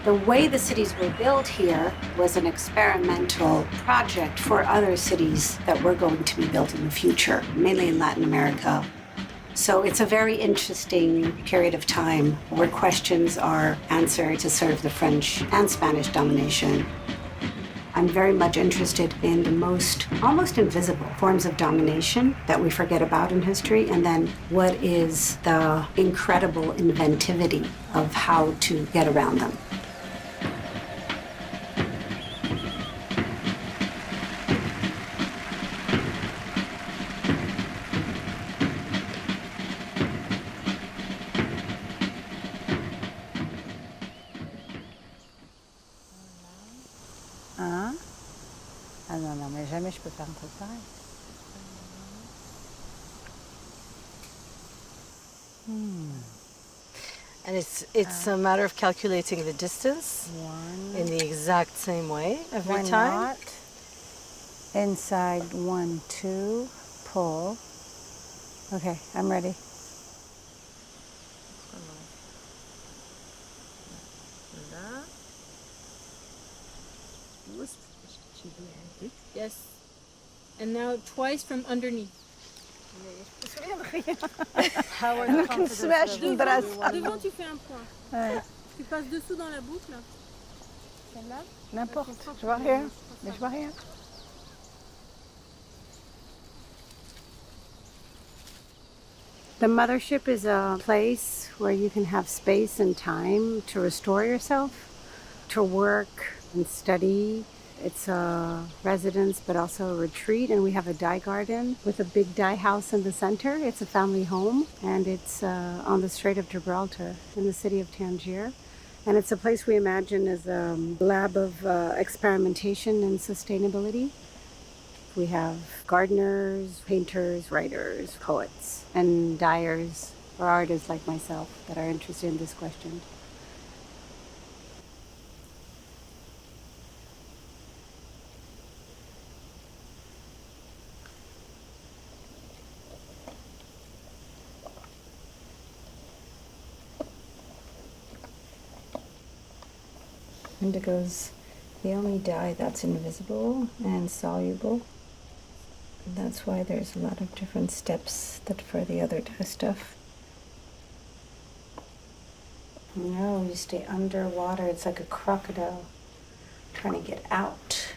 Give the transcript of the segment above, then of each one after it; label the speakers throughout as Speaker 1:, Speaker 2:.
Speaker 1: The way the cities were built here was an experimental project for other cities that were going to be built in the future, mainly in Latin America. So it's a very interesting period of time where questions are answered to sort of the French and Spanish domination. I'm very much interested in the most almost invisible forms of domination that we forget about in history, and then what is the incredible inventivity of how to get around them.
Speaker 2: Ah non, non, mais jamais je peux faire un truc pareil.
Speaker 3: And it's a matter of calculating the distance in the exact same way every time.
Speaker 2: Knot, inside 1, 2, pull. Okay, I'm ready.
Speaker 4: Yes. And now twice from underneath.
Speaker 3: How are the confidence levels?
Speaker 4: Devant, tu fais un point.
Speaker 2: Ouais.
Speaker 4: Tu passes dessous dans la boucle. Celle-là.
Speaker 2: N'importe, je vois rien, mais je vois rien.
Speaker 1: The Mothership is a place where you can have space and time to restore yourself, to work and study. It's a residence, but also a retreat, and we have a dye garden with a big dye house in the center. It's a family home, and it's on the Strait of Gibraltar in the city of Tangier. And it's a place we imagine as a lab of experimentation and sustainability. We have gardeners, painters, writers, poets, and dyers or artists like myself that are interested in this question. Indigo's the only dye that's invisible and soluble. And that's why there's a lot of different steps that for the other dye stuff. No, you stay underwater. It's like a crocodile trying to get out.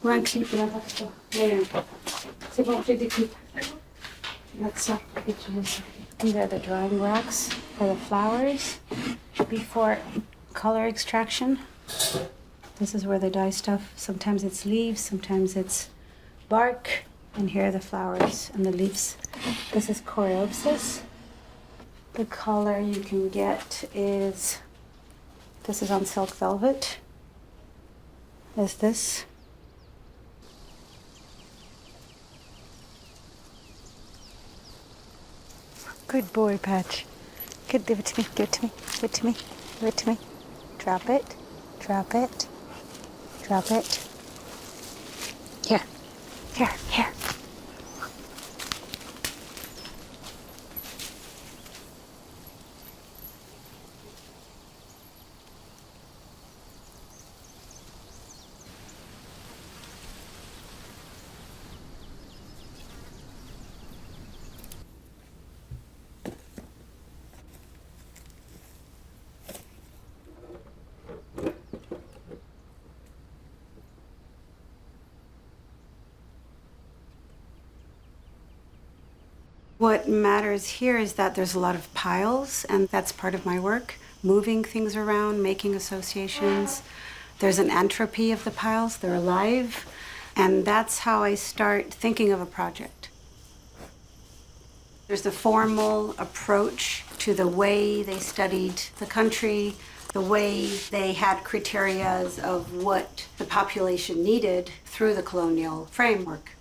Speaker 1: Ou un clip, n'importe quoi. Mais c'est bon, j'ai des clips. That's ça. These are the drying racks for the flowers before color extraction. This is where they dye stuff. Sometimes it's leaves, sometimes it's bark. And here are the flowers and the leaves. This is coreopsis. The color you can get is, this is on silk velvet, is this.
Speaker 2: Good boy, Patch. Good, give it to me, give it to me, give it to me, give it to me. Drop it, drop it, drop it. Here, here, here.
Speaker 1: What matters here is that there's a lot of piles, and that's part of my work, moving things around, making associations, There's an entropy of the piles, they're alive, and that's how I start thinking of a project. There's a formal approach to the way they studied the country, the way they had criterias of what the population needed through the colonial framework.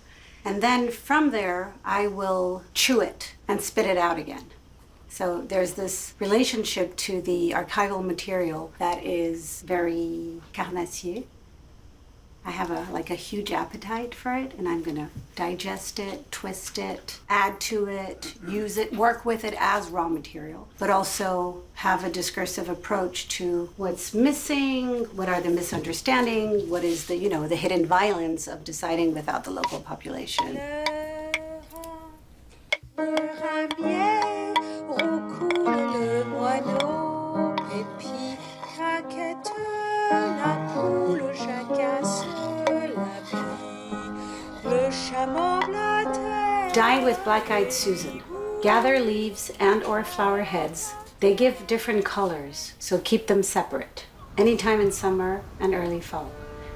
Speaker 1: And then from there, I will chew it and spit it out again. So there's this relationship to the archival material that is very carnassier. I have a huge appetite for it, and I'm gonna digest it, twist it, add to it, use it, work with it as raw material, but also have a discursive approach to what's missing, what are the misunderstandings, what is the, the hidden violence of deciding without the local population. Dye with black-eyed Susan. Gather leaves and or flower heads. They give different colors, so keep them separate. Anytime in summer and early fall.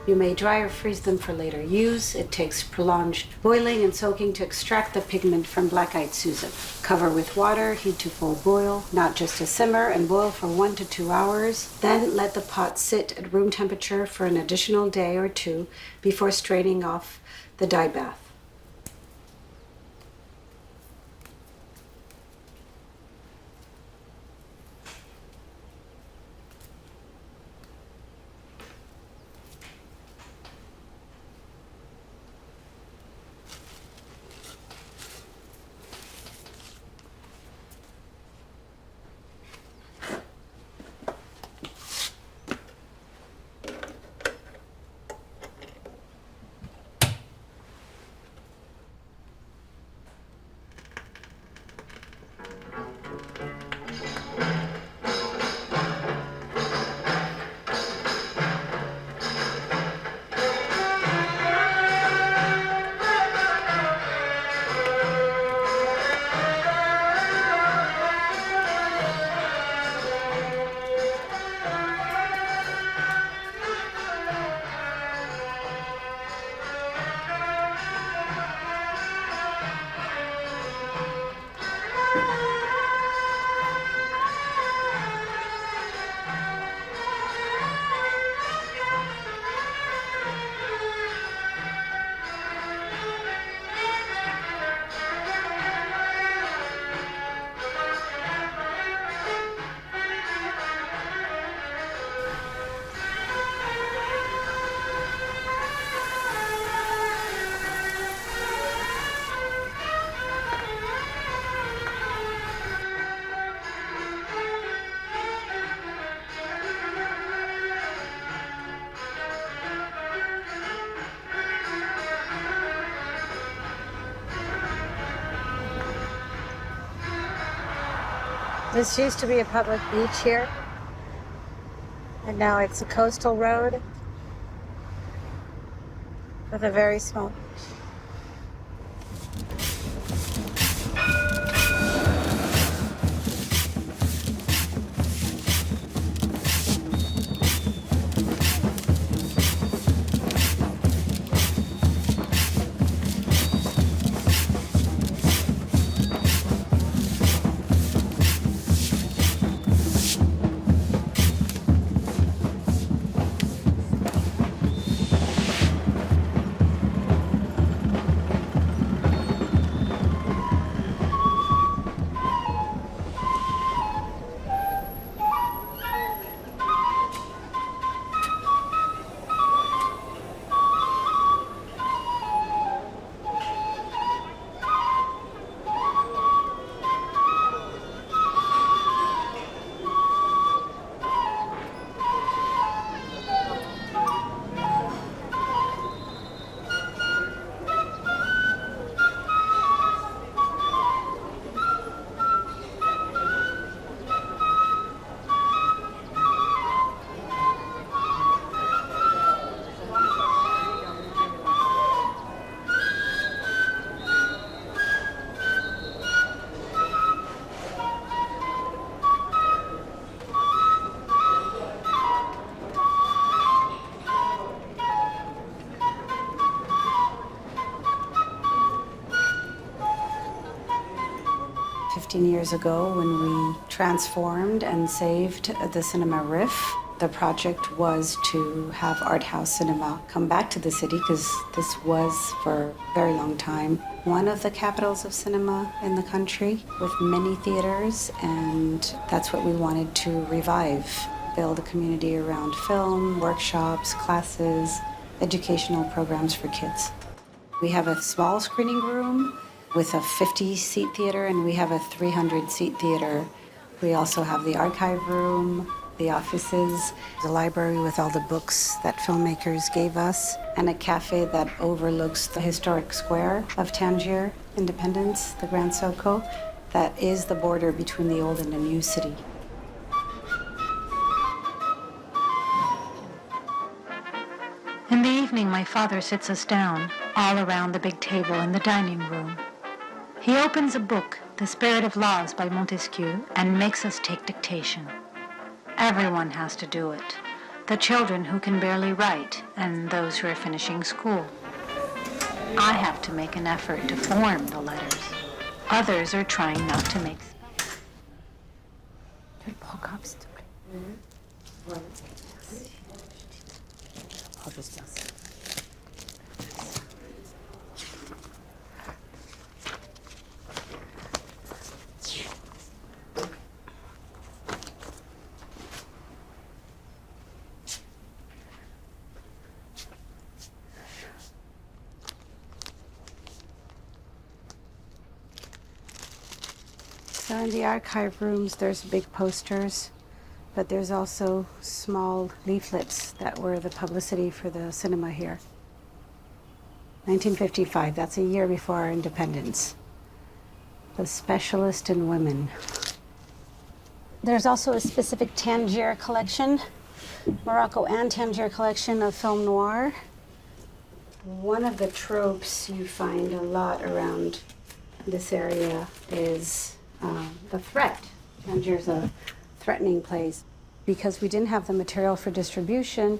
Speaker 1: You may dry or freeze them for later use. It takes prolonged boiling and soaking to extract the pigment from black-eyed Susan. Cover with water, heat to full boil, not just to simmer, and boil for 1 to 2 hours. Then let the pot sit at room temperature for an additional day or two before straining off the dye bath. This used to be a public beach here, and now it's a coastal road with a very small beach. 15 years ago when we transformed and saved the Cinema Riff. The project was to have art house cinema come back to the city because this was, for a very long time, one of the capitals of cinema in the country with many theaters, and that's what we wanted to revive. Build a community around film, workshops, classes, educational programs for kids. We have a small screening room with a 50-seat theater, and we have a 300-seat theater. We also have the archive room, the offices, the library with all the books that filmmakers gave us, and a cafe that overlooks the historic square of Tangier, Independence, the Grand Soko, that is the border between the old and the new city.
Speaker 2: In the evening, my father sits us down, all around the big table in the dining room. He opens a book, The Spirit of Laws by Montesquieu, and makes us take dictation. Everyone has to do it. The children who can barely write, and those who are finishing school. I have to make an effort to form the letters. Others are trying not to make spelling. Tu le programme, s'il te plaît. Oh, juste ainsi.
Speaker 1: So in the archive rooms, there's big posters, but there's also small leaflets that were the publicity for the cinema here. 1955, that's a year before our independence. The Specialist in Women. There's also a specific Tangier collection, Morocco and Tangier collection of film noir. One of the tropes you find a lot around this area is the threat. Tangier's a threatening place. Because we didn't have the material for distribution,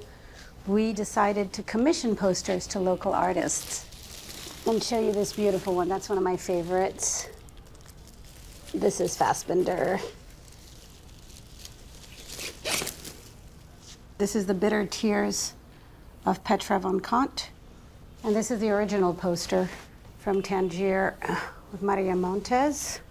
Speaker 1: we decided to commission posters to local artists. And show you this beautiful one. That's one of my favorites. This is Fassbinder. This is The Bitter Tears of Petra von Kant. And this is the original poster from Tangier with Maria Montes.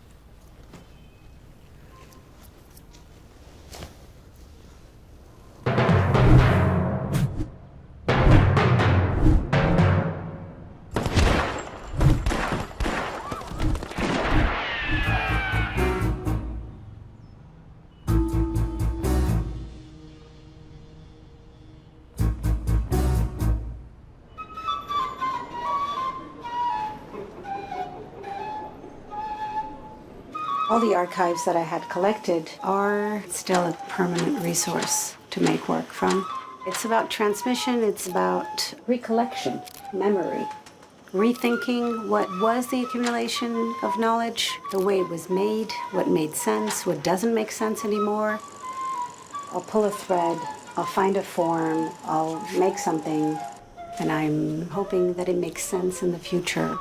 Speaker 1: All the archives that I had collected are still a permanent resource to make work from. It's about transmission, it's about recollection, memory, rethinking what was the accumulation of knowledge, the way it was made, what made sense, what doesn't make sense anymore. I'll pull a thread, I'll find a form, I'll make something, and I'm hoping that it makes sense in the future.